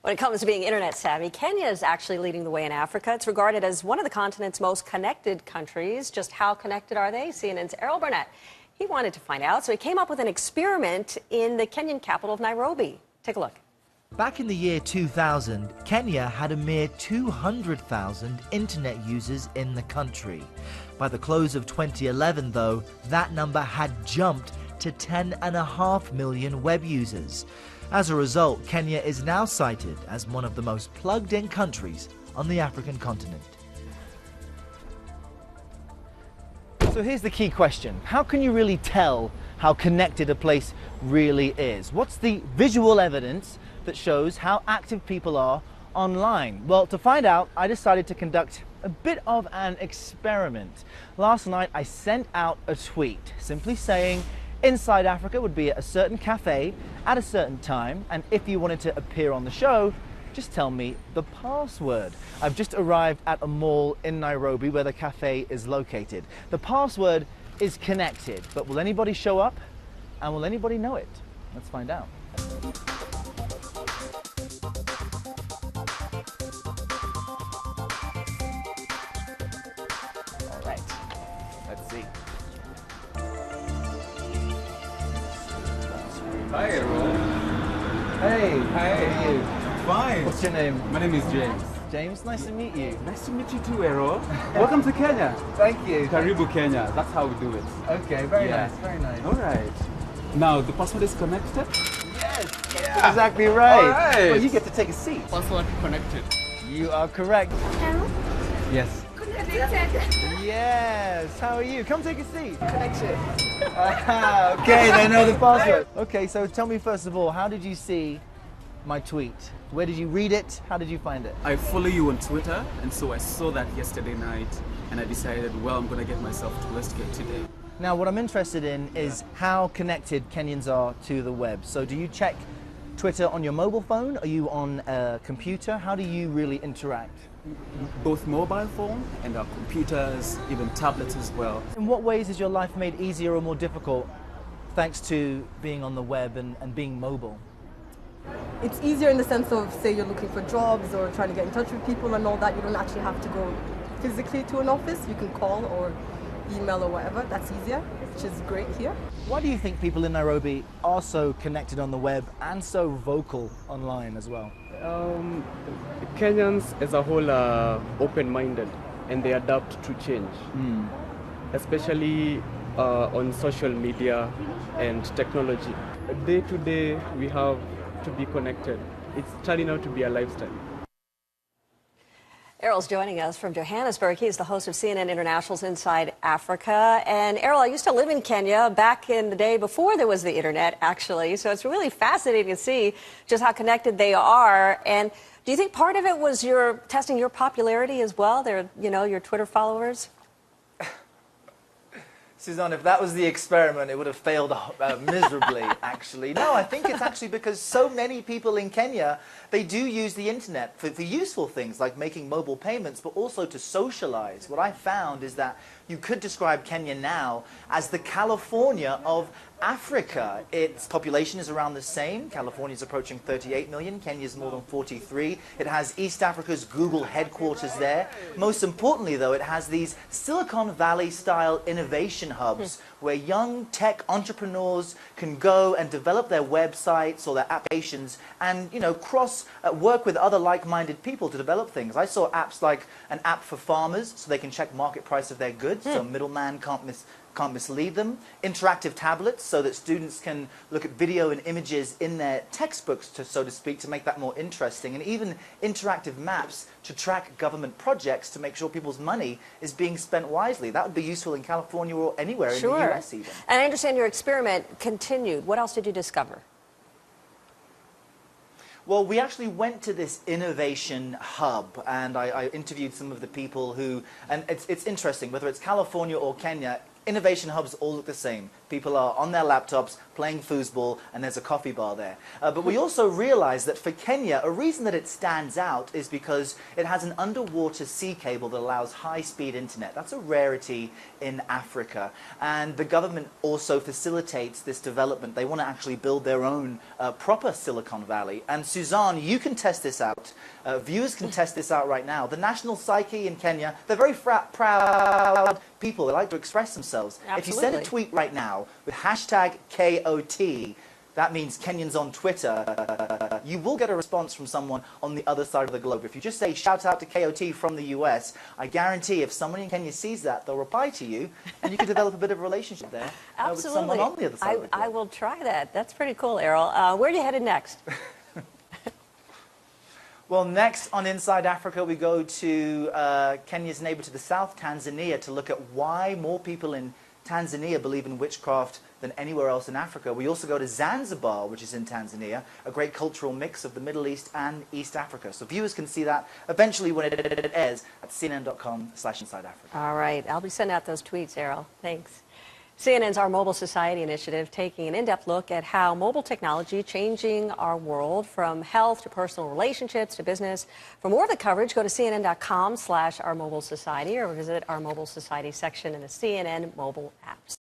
When it comes to being internet savvy, Kenya is actually leading the way in Africa. It's regarded as one of the continent's most connected countries. Just how connected are they? CNN's Errol Burnett, he wanted to find out, so he came up with an experiment in the Kenyan capital of Nairobi. Take a look. Back in the year 2000, Kenya had a mere 200,000 internet users in the country. By the close of 2011, though, that number had jumped to 10.5 million web users. As a result, Kenya is now cited as one of the most plugged-in countries on the African continent. So here's the key question. How can you really tell how connected a place really is? What's the visual evidence that shows how active people are online? Well, to find out, I decided to conduct a bit of an experiment. Last night, I sent out a tweet simply saying, Inside Africa would be at a certain cafe at a certain time, and if you wanted to appear on the show, just tell me the password. I've just arrived at a mall in Nairobi where the cafe is located. The password is connected, but will anybody show up? And will anybody know it? Let's find out. All right, let's see. Hi, everyone. Hey, Hi. how are you? Fine. What's your name? My name is James. James, nice to meet you. Nice to meet you too, Errol. Welcome to Kenya. Thank you. Karibu, Kenya. That's how we do it. Okay, very Yeah. nice, very nice. All right. Now, the password is connected? Yes, that's exactly right. All right. Well, you get to take a seat. Password connected. You are correct. Yes. Yes, how are you? Come take a seat. Connection. Okay, they know the password. Okay, so tell me first of all, how did you see my tweet? Where did you read it? How did you find it? I follow you on Twitter, and so I saw that yesterday night, and I decided, well, I'm going to get myself to investigate today. Now, what I'm interested in is how connected Kenyans are to the web. So do you check Twitter on your mobile phone? Are you on a computer? How do you really interact? Both mobile phone and our computers, even tablets as well. In what ways is your life made easier or more difficult thanks to being on the web and being mobile? It's easier in the sense of, say, you're looking for jobs or trying to get in touch with people and all that. You don't actually have to go physically to an office. You can call or email or whatever. That's easier, which is great here. Why do you think people in Nairobi are so connected on the web and so vocal online as well? Kenyans as a whole are open-minded and they adapt to change, especially on social media and technology. Day to day, we have to be connected. It's turning out to be a lifestyle. Errol's joining us from Johannesburg. He's the host of CNN International's Inside Africa. And Errol, I used to live in Kenya back in the day before there was the internet, actually. So it's really fascinating to see just how connected they are. And do you think part of it was your testing your popularity as well? They're, your Twitter followers? Suzanne, if that was the experiment, it would have failed miserably, actually. No, I think it's actually because so many people in Kenya, they do use the internet for useful things like making mobile payments, but also to socialize. What I found is that you could describe Kenya now as the California of Africa. Its population is around the same. California is approaching 38 million. Kenya is more than 43. It has East Africa's Google headquarters there. Most importantly, though, it has these Silicon Valley-style innovation hubs where young tech entrepreneurs can go and develop their websites or their applications and, work with other like-minded people to develop things. I saw apps like an app for farmers so they can check market price of their goods, so middleman can't mislead them. Interactive tablets so that students can look at video and images in their textbooks, so to speak, to make that more interesting. And even interactive maps to track government projects to make sure people's money is being spent wisely. That would be useful in California or anywhere in the US even. And I understand your experiment continued. What else did you discover? Well, we actually went to this innovation hub, and I interviewed some of the people who, and it's interesting, whether it's California or Kenya, innovation hubs all look the same. People are on their laptops playing foosball, and there's a coffee bar there. But we also realize that for Kenya, a reason that it stands out is because it has an underwater sea cable that allows high-speed internet. That's a rarity in Africa. And the government also facilitates this development. They want to actually build their own proper Silicon Valley. And Suzanne, you can test this out. Viewers can test this out right now. The national psyche in Kenya, they're very proud people. They like to express themselves. Absolutely. If you send a tweet right now with hashtag KOT, that means Kenyans on Twitter, you will get a response from someone on the other side of the globe. If you just say, shout out to KOT from the US, I guarantee if someone in Kenya sees that, they'll reply to you, and you can develop a bit of a relationship there with someone on the other side of the globe. I will try that. That's pretty cool, Errol. Where are you headed next? Well, next on Inside Africa, we go to Kenya's neighbor to the south, Tanzania, to look at why more people in Tanzania believe in witchcraft than anywhere else in Africa. We also go to Zanzibar, which is in Tanzania, a great cultural mix of the Middle East and East Africa. So viewers can see that eventually when it airs at cnn.com/Inside Africa. All right. I'll be sending out those tweets, Errol. Thanks. CNN's Our Mobile Society initiative taking an in-depth look at how mobile technology changing our world from health to personal relationships to business. For more of the coverage, go to cnn.com/Our Mobile Society or visit our Mobile Society section in the CNN mobile apps.